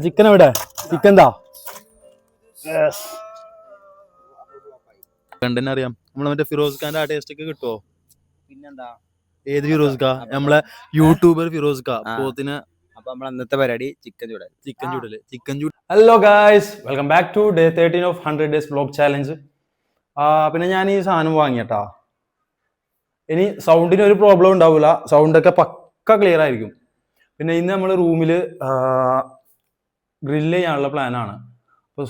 Chicken എവിടെ? Chicken കണ്ടന്നെ അറിയാം. നമ്മളെ മറ്റേ ഫിറോസ് ഖാന്റെ ആ ടേസ്റ്റ് ഒക്കെ കിട്ടുമോ? പിന്നെന്താ? ഏത് ഫിറോസ് ഖാ? നമ്മളെ യൂട്യൂബർ ഫിറോസ് ഖാ. പോത്തിന്. അപ്പൊ നമ്മളെ അന്നത്തെ പരിപാടി ചിക്കൻ ചൂടല്. Hello guys, welcome back to day 13 of 100 days vlog challenge. പിന്നെ ഞാൻ ഈ സാധനം വാങ്ങിയട്ടാ. ഇനി സൗണ്ടിന് ഒരു പ്രോബ്ലം ഉണ്ടാവില്ല, സൗണ്ടൊക്കെ പക്ക ക്ലിയർ ആയിരിക്കും. പിന്നെ ഇന്ന് നമ്മൾ റൂമിൽ ഗ്രില്ല് ചെയ്യാനുള്ള പ്ലാനാണ്.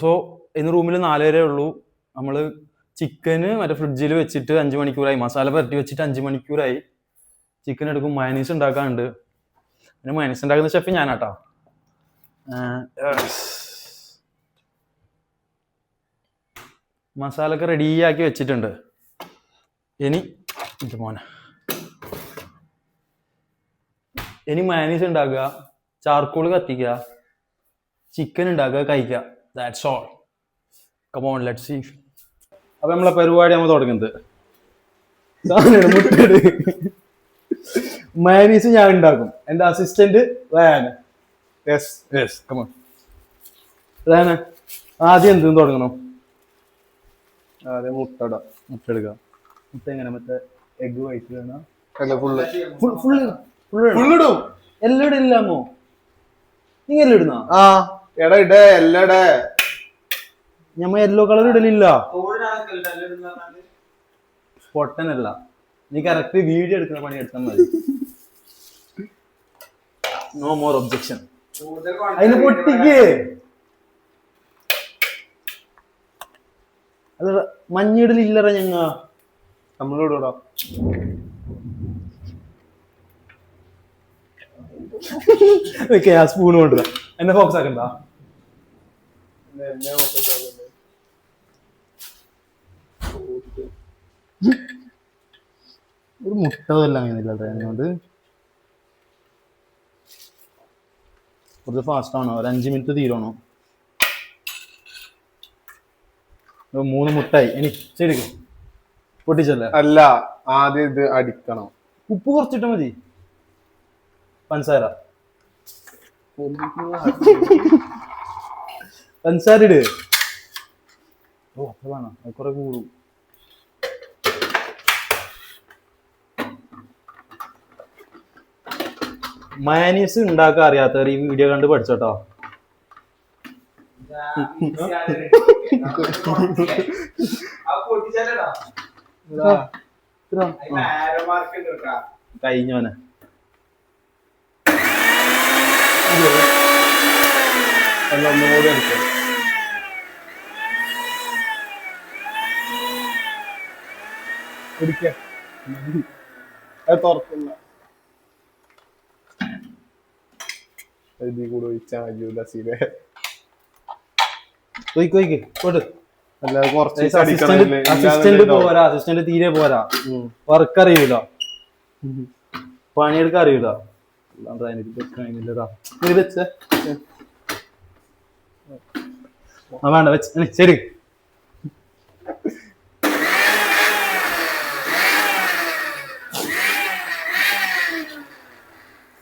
സോ ഇന്ന് റൂമിൽ 4 പേരേ ഉള്ളൂ. നമ്മൾ ചിക്കന് മറ്റേ ഫ്രിഡ്ജിൽ വെച്ചിട്ട് 5 മണിക്കൂറായി, മസാല പുരട്ടി വെച്ചിട്ട് 5 മണിക്കൂറായി. ചിക്കൻ എടുക്കും, മയനീസ് ഉണ്ടാക്കാനുണ്ട്. പിന്നെ മയനീസ് ഉണ്ടാക്കുന്ന ഷെഫ് ഞാനാട്ടാ. മസാല ഒക്കെ റെഡിയാക്കി വെച്ചിട്ടുണ്ട്. ഇനി മയനീസ് ഉണ്ടാക്കുക, ചാർക്കോൾ കത്തിക്കുക, ചിക്കൻ ഉണ്ടാക്കുക, കഴിക്കുക. That's all. Come on, let's see. അപ്പൊ നമ്മളെ പരിപാടി നമ്മൾ തുടങ്ങുന്നത് മയനീസ് ഞാൻ ഉണ്ടാക്കും. എന്റെ അസിസ്റ്റന്റ് ആദ്യം എന്തും തുടങ്ങണം? ആദ്യം മുട്ട എടുക്കാം. മുട്ട എങ്ങനെ? മറ്റേ എഗ് വൈറ്റ് വേണം? എല്ലാം ഇടില്ലാമോ? നിങ്ങൾ ഇടുന്ന? എടാ ഇട എല്ലട. ഞമ്മ യെല്ലോ കളർ ഇടലില്ല. പൊട്ടനല്ല, നീ കറക്റ്റ് വീഡിയോ എടുക്കുന്ന പണി എടുത്താൽ മതി. No more objection. അതിന് പൊട്ടിക്ക്. അത് മഞ്ഞിടലില്ലറ ഞങ്ങ നമ്മളോടാ. ആ സ്പൂൺ കൊണ്ടുവരാ. എന്നെ ഫോക്കസ് ആക്കണ്ട. ഒരു മുട്ട എല്ലാം അങ്ങനെയില്ല. കുറച്ച് ഫാസ്റ്റ് ആണോ? ഒരു 5 മിനിറ്റ് തീരണോ? 3 മുട്ടായി. ഇനി ശരിക്കും പൊട്ടിച്ചല്ലേ? അല്ല, ആദ്യം ഇത് അടിക്കണം. ഉപ്പ് കുറച്ചിട്ട് മതി. പഞ്ചസാര ഇട്. ഓ അതാണ്, കുറെ കൂടും. മയനീസ് ഉണ്ടാക്കാൻ അറിയാത്തവർ ഈ വീഡിയോ കണ്ട് പഠിച്ചോട്ടോ. കഴിഞ്ഞോനെ ഒന്നുകൂടി എടുക്കാം. അത് തുറക്കുന്ന ഇതിൽ കൂടെ ഒഴിച്ചാൽ മതി. അല്ലാതെ അസിസ്റ്റന്റ് തീരെ പോരാ. വർക്ക് അറിയൂല, പണിയെടുക്കാൻ അറിയൂല. വേണ്ട വെച്ച് ശരി.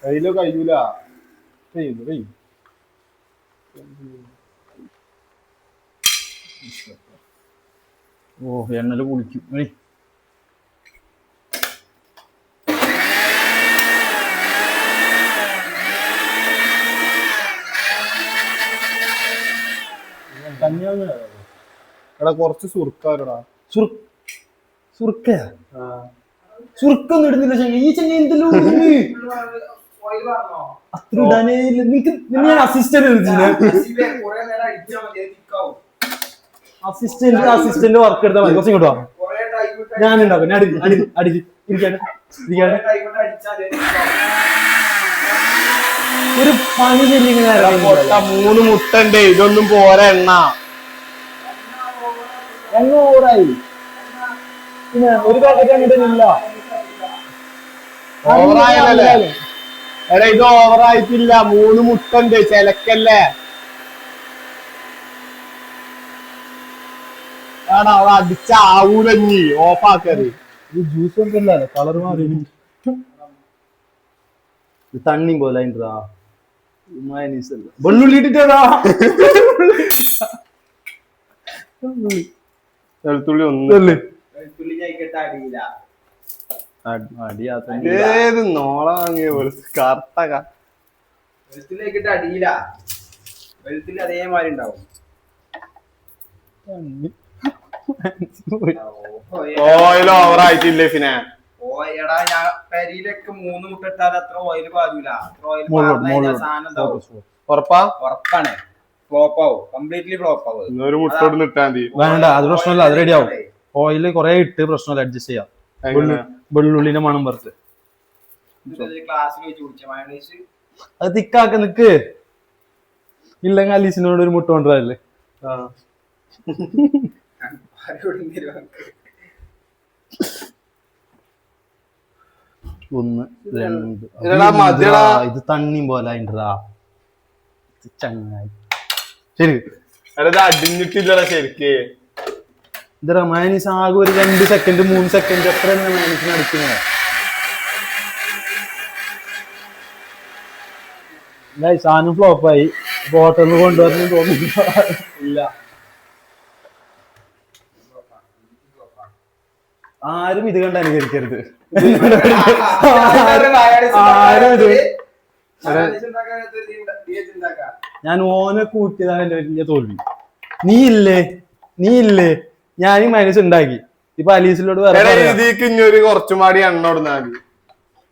കയ്യിലോ കഴിയൂല. ഓ എണ്ണല് കുളിക്കും. എടാ കുറച്ച് സുർക്കാരടാ. സുർക്കൊന്നും ഇടുന്നില്ല ചങ്ങ. ഈ ചങ്ങ എന്തെല്ലോ അത്ര ഇടാനേ ഇല്ല. ഞാൻ അസിസ്റ്റന്റ് വർക്ക് എടുത്താൽ മതി. കുറച്ച് ഇങ്ങോട്ടോ, ഞാൻ ഉണ്ടാക്കും. ഒരു പണി ചെല്ലിങ്ങനെ 3 മുട്ടണ്ടേ, ഇതൊന്നും പോരാ. എണ്ണ ഓവറായി. പിന്നെ ഒരു പാക്കറ്റ് അങ്ങോട്ടില്ല. ഓവറായല്ലേ? എടാ ഇത് ഓവറായിട്ടില്ല. 3 മുട്ടണ്ട്, ചിലക്കല്ലേ. ആടാ അവിടെ അടിച്ച ആവൂലഞ്ഞി ഓഫാക്കത്. ജ്യൂസ് ഒന്നുമില്ല, കളർ മാറി. തണ്ണി പോലെ മയനീസ് അല്ല വെള്ളുള്ളി ഇട്ടിട്ടാ വെളുത്തുള്ളി ഒന്ന് വെളുത്തുള്ളി കഴിക്കട്ടെ അടിയില്ല. അടിയാത്ത ഏത് നോള വാങ്ങിയ കറുത്തക വെളുത്തുള്ളി കഴിക്കട്ടെ അടിയില്ല. വെളുത്തുള്ളി അതേമാതിരി ഉണ്ടാവും. ഓയിൽ ഓവർ ആയിട്ടില്ലേ പിന്നെ എടാ ഞാൻ പെരിയിലൊക്കെ 3 മുട്ട ഇട്ടാൽ അത്ര ഓയിൽ പാരൂല. അത്ര ഓയിൽ സാധനം ഉണ്ടാവും. ഉറപ്പാ ഉറപ്പാണ്. ഫ്ലോപ്പ് ആവും. കംപ്ലീറ്റ്ലി ഫ്ലോപ്പ് ആവും. ഒരു മുട്ട ഇട്ട് ഇട്ടാ മതി. വേണ്ട അത് പ്രശ്നമല്ല, അത് റെഡി ആവും. ഓയില് കൊറേ ഇട്ട് പ്രശ്നമല്ല, അഡ്ജസ്റ്റ് ചെയ്യാം. വെള്ളുള്ളിന്റെ മണം പുറത്ത് ക്ലാസ്സിൽ വെച്ച് കുടിച്ച മയോണൈസ് അത് തിക്കാക്ക നിക്ക്. ഇല്ലെങ്കിൽ അലീസിനോട് ഒരു മുട്ട കൊണ്ടുവരല്ലേ. ഒന്ന് രണ്ട് ഇത് തണ്ണി പോലെ അതിൻ്റെതാ ചങ്ങായി. ശരി അടിഞ്ഞിട്ടില്ലടാ ശരിക്ക്. ഇതരാ മയനീസ് ആകെ ഒരു 2 സെക്കൻഡ് 3 സെക്കൻഡ് എത്ര തന്നെ മയനീസിന് അടിക്കുന്നത്. സാധനം ഫ്ലോപ്പായി. ബോട്ടലിൽ കൊണ്ടുവന്നു തോന്നുന്നില്ല. ഇല്ല, ആരും ഇത് കണ്ട് അനുകരിക്കരുത്. ആരും ഇത് ഞാൻ ഓനെ കൂട്ടിയതാണ് എന്റെ വലിയ തോൽവി. നീ ഇല്ലേ ഞാൻ ഈ മൈനസ് ഉണ്ടാക്കി. ഇപ്പൊ അലീസിനോട് കുറച്ചുമാടി എണ്ണ ഇടുന്നാ മതി.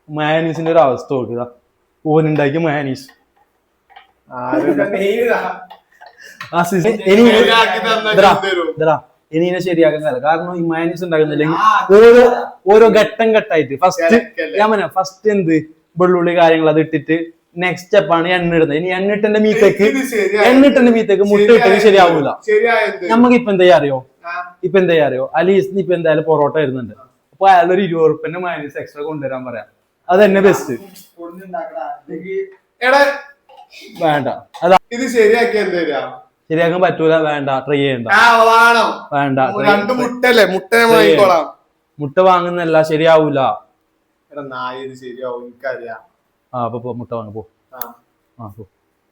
മയനീസിന്റെ ഒരു അവസ്ഥ നോക്കുക. ഓനുണ്ടാക്കിയ മയനീസ് ഇനി ശരിയാക്കാൻ കാലം. കാരണം ഈ മയനീസ് ഉണ്ടാക്കുന്നില്ലെങ്കിൽ ഓരോ ഘട്ടം ഘട്ടമായിട്ട് ഫസ്റ്റ് എന്ത് വെള്ളുള്ളി കാര്യങ്ങൾ അത് ഇട്ടിട്ട് നെക്സ്റ്റ് സ്റ്റെപ്പാണ് എണ്ണ ഇടുന്നത്. ഇനി എണ്ണിട്ടന്റെ മീത്തേക്ക് മുട്ട ഇട്ടത് ശരിയാവൂല. നമുക്ക് ഇപ്പൊ എന്താ അറിയോ അലീസ് ഇപ്പൊ എന്തായാലും പൊറോട്ട വരുന്നുണ്ട്. അപ്പൊ അയാളൊരു 20 ഉറുപ്പിന്റെ മയനീസ് എക്സ്ട്രാ കൊണ്ടുവരാൻ പറയാം. അത് തന്നെ ബെസ്റ്റ്. വേണ്ട അതാ ഇത് ശരിയാക്കി ശരിയാക്കാൻ പറ്റൂല. വേണ്ട, ട്രൈ ചെയ്യണ്ട. വേണ്ട, മുട്ട വാങ്ങുന്നല്ല, ശരിയാവൂല. അപ്പൊ മുട്ട വാങ്ങ പോ.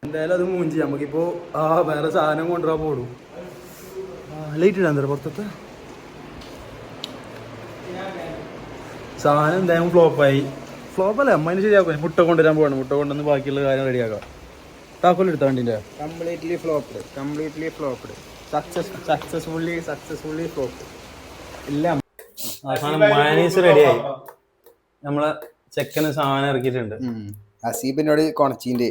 എന്തായാലും അത് മൂഞ്ചി. നമുക്കിപ്പോ വേറെ സാധനം കൊണ്ടുവരാൻ പോടും. ലൈറ്റ് ഇടാൻ തരാം പുറത്തത്തെ സാധനം. എന്തായാലും ഫ്ലോപ്പായി. ഫ്ലോപ്പല്ലേ അമ്മേനെ ശരിയാക്കും. മുട്ട കൊണ്ടുവരാൻ പോകണം. മുട്ട കൊണ്ടുവന്ന് ബാക്കിയുള്ള കാര്യം റെഡിയാക്കാം. താക്കോൽ എടുത്താ വണ്ടിന്റെ കംപ്ലീറ്റ്ലി ഫ്ലോപ്ഡ് സക്സസ്ഫുള്ളി ഫ്ലോപ്ഡ്. ഇല്ല, അവസാനം മയനീസ് റെഡിയായി. നമ്മളെ ചെക്കന് സാധനം ഇറക്കിയിട്ടുണ്ട്. ഹസീബിനോട് കൊണച്ചീൻ്റെ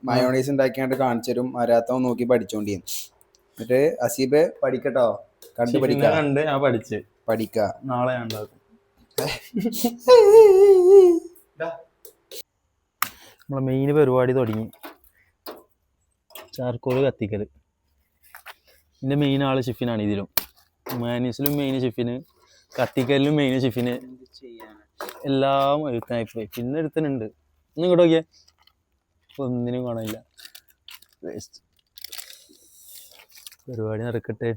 മയോണൈസ് ഉണ്ടാക്കിയാണ്ട് കാണിച്ചു തരും. അറിയാത്തവൻ നോക്കി പഠിച്ചോണ്ടി. എന്നിട്ട് ഹസീബ് പഠിക്കട്ടോ, കണ്ട് ഞാൻ പഠിക്ക. നാളെ ഞാൻ ഉണ്ടാക്കും. നമ്മളെ മെയിൻ പരിപാടി തുടങ്ങി. ചാർക്കോല് കത്തിക്കല്. ഇതിന്റെ മെയിൻ ആള് ഷിഫിനാണ്. ഇതിലും മയനീസിലും മെയിൻ ഷിഫിന്, കത്തിക്കലിലും മെയിൻ ഷിഫിന്. എല്ലാം എഴുത്തായിപ്പോയി. പിന്നെ ഒരുത്തനുണ്ട്. ഒന്ന് ഇങ്ങോട്ട് നോക്കിയേ, ഒന്നിനും കാണില്ല. വേസ്റ്റ്. പരിപാടി നടക്കട്ടെ.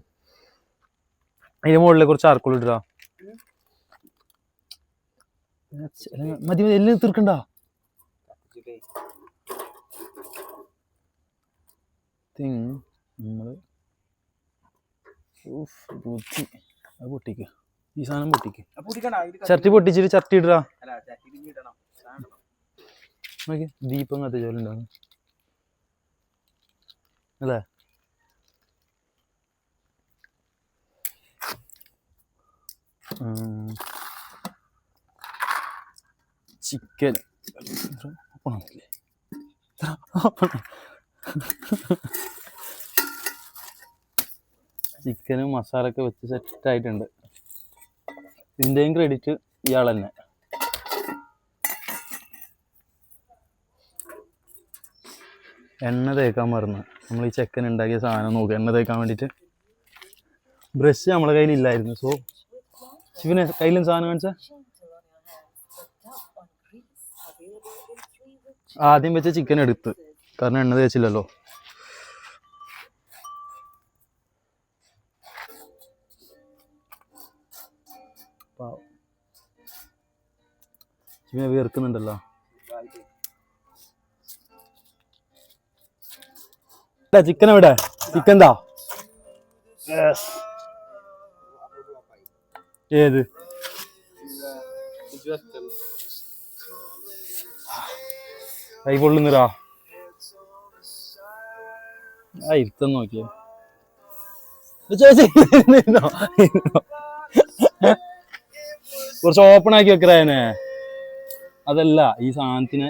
അതിന്റെ മുകളിലെ കുറച്ച് ചാർക്കോൾ ഇടാ. മതി എല്ലാം തീർക്കണ്ട. നമ്മള് പൊട്ടിക്ക. ഈ സാധനം പൊട്ടിക്ക്. ചട്ടി പൊട്ടിച്ചിട്ട് ചട്ടി ഇടാ. ദീപം കത്തിച്ചോലുണ്ടാവും അല്ലേ? ചിക്കൻ ചിക്കനും മസാലൊക്കെ വെച്ച് സെറ്റായിട്ടുണ്ട്. ഇതിൻ്റെയും ക്രെഡിറ്റ് ഇയാൾ തന്നെ. എണ്ണ തേക്കാൻ മറന്നു. നമ്മൾ ഈ ചിക്കൻ ഉണ്ടാക്കിയ സാധനം നോക്കുക. എണ്ണ തേക്കാൻ വേണ്ടിയിട്ട് ബ്രഷ് നമ്മളെ കയ്യിലില്ലായിരുന്നു. സോ ശിവനെ കയ്യിലും സാധനം കാണിച്ചാൽ ആദ്യം വെച്ച ചിക്കൻ എടുത്ത്, കാരണം എണ്ണ തേച്ചില്ലല്ലോ. ശിവനെ വീർക്കുന്നുണ്ടല്ലോ. ചിക്കൻ എവിടെ? ചിക്കൻ താ. ഏത് കൈ കൊള്ളുന്നിരാ? ഇരുത്തം നോക്കിയോ കുറച്ച് ഓപ്പൺ ആക്കി വെക്കറേനെ. അതല്ല ഈ സാധനത്തിന്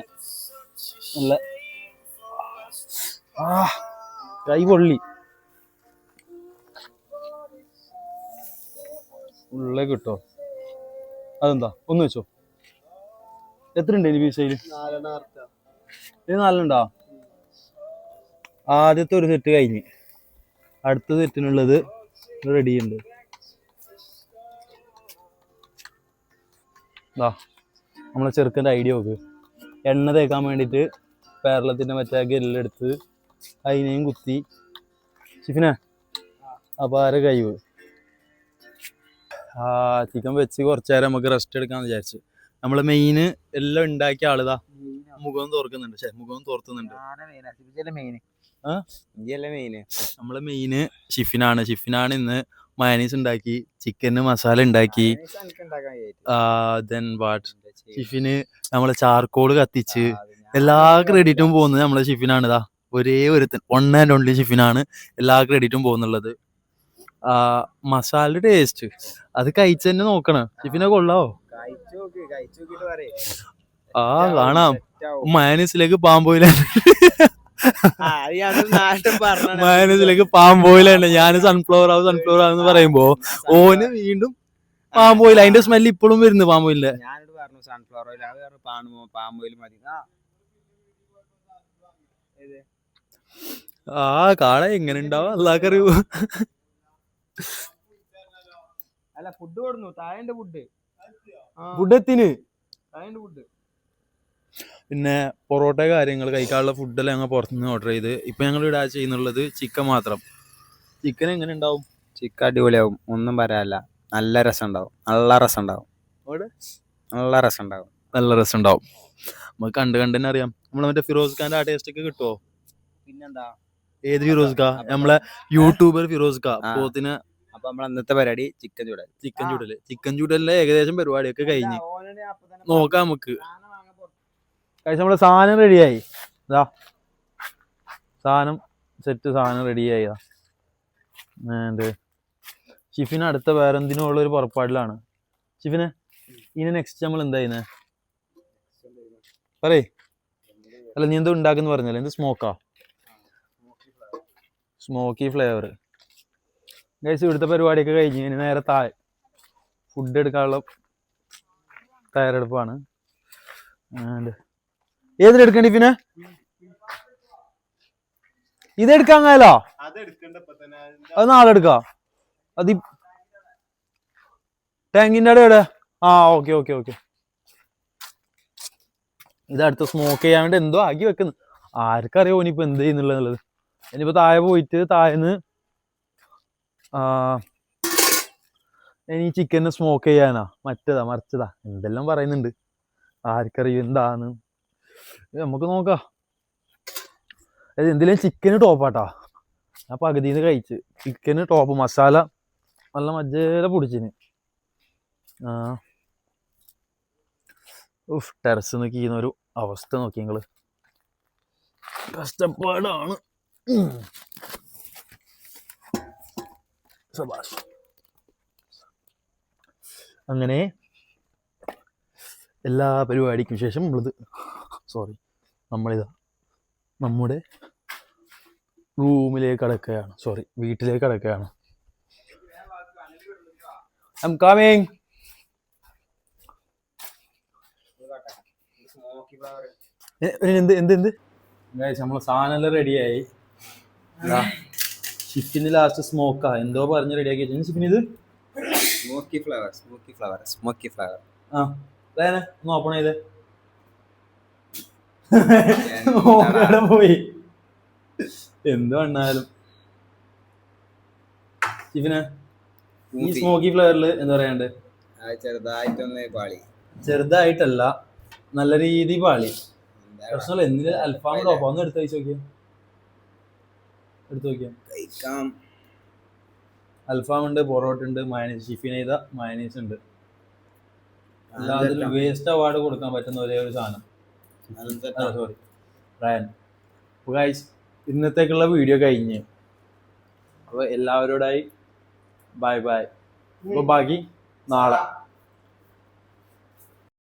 നല്ല കൈ പൊള്ളി ഉള്ള കിട്ടോ. അതെന്താ ഒന്ന് വെച്ചോ. എത്ര ഉണ്ട് ഇനി പീസയില്? ഇത് നാലുണ്ടോ? ആദ്യത്തെ ഒരു സെറ്റ് കഴിഞ്ഞ് അടുത്ത സെറ്റിനുള്ളത് റെഡി ഉണ്ട്. നമ്മളെ ചെറുക്കൻ്റെ ഐഡിയ നോക്ക്. എണ്ണ തേക്കാൻ വേണ്ടിയിട്ട് പേരളത്തിൻ്റെ മറ്റേ ഗെല്ലെടുത്ത് അതിനെയും കുത്തി. ഷിഫിനെ അപ്പോൾ ആരെ കഴിവ് ചിക്കൻ വെച്ച് കുറച്ച് നേരം നമുക്ക് റെസ്റ്റ് എടുക്കാമെന്ന് വിചാരിച്ചു. നമ്മളെ മെയിന് എല്ലാം ഉണ്ടാക്കിയ ആളിതാ മുഖം തോർക്കുന്നുണ്ട്. മുഖം തോർത്തുന്നുണ്ട്. നമ്മളെ മെയിന് ഷിഫിനാണ് ഇന്ന് മയനീസ് ഉണ്ടാക്കി, ചിക്കന് മസാല ഉണ്ടാക്കി. ഷിഫിന് നമ്മളെ ചാർക്കോള് കത്തിച്ച് എല്ലാ ക്രെഡിറ്റും പോകുന്നത് നമ്മളെ ഷിഫിനാണ്. ഇതാ ഒരേ ഒരുത്തൻ, വൺ ആൻഡ് ഓൺലി ഷിഫിനാണ് എല്ലാ ക്രെഡിറ്റും പോകുന്നുള്ളത്. മസാല ടേസ്റ്റ് അത് കഴിച്ച് തന്നെ നോക്കണം. ഷിഫിനെ കൊള്ളാവോ? കാണാം. മയനീസിലേക്ക് പാമ്പോയില മയനീസിലേക്ക് പാമ്പോയിലാണ്. ഞാൻ സൺഫ്ലവർ ആവെന്ന് പറയുമ്പോ ഓന് വീണ്ടും പാമ്പോയിൽ. അതിന്റെ സ്മെല്ല് ഇപ്പോഴും വരുന്നു പാമ്പോയിലിന്റെ. കാണാൻ എങ്ങനെ ഉണ്ടാവും അല്ലാക്കറിയൂ. ഫുഡ് എത്തിന് പിന്നെ പൊറോട്ട കാര്യങ്ങൾ കഴിക്കാനുള്ള ഫുഡെല്ലാം ഞങ്ങൾ പുറത്തുനിന്ന് ഓർഡർ ചെയ്ത്. ഇപ്പൊ ഞങ്ങൾ ഇവിടെ ചെയ്യുന്നുള്ളത് ചിക്കൻ മാത്രം. ചിക്കൻ എങ്ങനെ ഉണ്ടാവും? ചിക്കൻ അടിപൊളിയാവും, ഒന്നും പറയാല്ല. നല്ല രസം ഉണ്ടാവും. നല്ല രസം ഉണ്ടാവും. നമുക്ക് കണ്ട് തന്നെ അറിയാം. നമ്മളെ മറ്റേ ഫിറോസ് ഖാന്റെ ആ ടേസ്റ്റ് ഒക്കെ കിട്ടുമോ? പിന്നെന്താ? ഏത് ഫിറോസ് ഖാ? നമ്മളെ യൂട്യൂബർ ഫിറോസ് ഖാ പോത്തിന്. അപ്പൊ നമ്മളെ അന്നത്തെ പരിപാടി ചിക്കൻ ചൂടലിന്റെ ഏകദേശം പരിപാടിയൊക്കെ കഴിഞ്ഞ് നോക്കാം നമുക്ക്. നമ്മളെ സാധനം റെഡിയായി. ഇതാ സാധനം റെഡിയായി. ഷിഫിന് അടുത്ത വേറെ എന്തിനുള്ള ഒരു പുറപ്പാടിലാണ്. ഷിഫിനെ ഇനി നെക്സ്റ്റ് നമ്മൾ എന്താ ചെയ്യുന്നത് പറയേ? അല്ല നീ എന്തോ ഉണ്ടാക്കുന്ന പറഞ്ഞല്ലേ? എന്ത് സ്മോക്കി ഫ്ലേവർ. ഗൈസ് ഇവിടുത്തെ പരിപാടിയൊക്കെ കഴിഞ്ഞ് ഇനി നേരെ ഫുഡ് എടുക്കാനുള്ള തയ്യാറെടുപ്പാണ്. ഏതിലെടുക്കണ്ടി പിന്നെ? ഇതെടുക്കാൻ കാലോ? അത് നാളെ എടുക്കാം. അത് ടാങ്കിന്റെ അവിടെ എവിടെ? ഓക്കെ. ഇതടുത്ത് സ്മോക്ക് ചെയ്യാൻ വേണ്ടി എന്തോ ആക്കി വെക്കുന്നു. ആർക്കറിയോ ഇനിയിപ്പോ എന്ത് ചെയ്യുന്നുള്ളത്. ഇനിയിപ്പോ താഴെ പോയിട്ട് താഴെന്ന് ഇനി ചിക്കന് സ്മോക്ക് ചെയ്യാനാ മറിച്ചതാ എന്തെല്ലാം പറയുന്നുണ്ട്. ആർക്കറിയും എന്താന്ന് നമുക്ക് നോക്കാം. എന്തിലും ചിക്കന് ടോപ്പാട്ടാ. ഞാൻ പകുതിന്ന് കഴിച്ച്. ചിക്കന് ടോപ്പ്, മസാല നല്ല മജ്ജേല പൊടിച്ചിന്. ടെറസ് നോക്കിക്കുന്ന ഒരു അവസ്ഥ നോക്കി നിങ്ങള്. കഷ്ടപ്പാടാണ്. അങ്ങനെ എല്ലാ പരിപാടിക്കും ശേഷം നമ്മളിതാ നമ്മുടെ റൂമിലേക്ക് കടക്കുകയാണ്. വീട്ടിലേക്ക് കടക്കുകയാണ്. I'm coming. എന്ത് നമ്മളെ സാധനം റെഡിയായി. ഷിഫിന് ലാസ്റ്റ് സ്മോക്കാ എന്തോ പറഞ്ഞ് റെഡിയാക്കി വെച്ചു. ഷിഫിന് ഇത് സ്മോക്കി ഫ്ലേവർ ഒന്ന് ഓപ്പൺ ചെയ്തേ. പോയി എന്ത് വന്നാലും. ഷിഫിന് ഈ സ്മോക്കി ഫ്ലേവറിൽ എന്താ പറയാണ്ട്? ചെറുതായിട്ടല്ല, നല്ല രീതി പാളി. പ്രശ്നമല്ല. എന്തിന് അൽഫാം ടോപ്പാ? ഒന്ന് എടുത്ത് കഴിച്ച് നോക്കിയ എടുത്തു നോക്കിയാൽ കഴിക്കാം. അൽഫാം ഉണ്ട്, പൊറോട്ട ഉണ്ട്, മയനീസ്, ഷിഫിനൈത മയനീസ് ഉണ്ട്. അല്ലാതെ വേസ്റ്റ് അവാർഡ് കൊടുക്കാൻ പറ്റുന്ന ഒരേ ഒരു സാധനം. സോറി റയൻ. അപ്പോൾ ഗൈസ് ഇന്നത്തേക്കുള്ള വീഡിയോ കഴിഞ്ഞ്. അപ്പോൾ എല്ലാവരോടായി ബൈ ബൈ. അപ്പോൾ ബാക്കി നാളെ.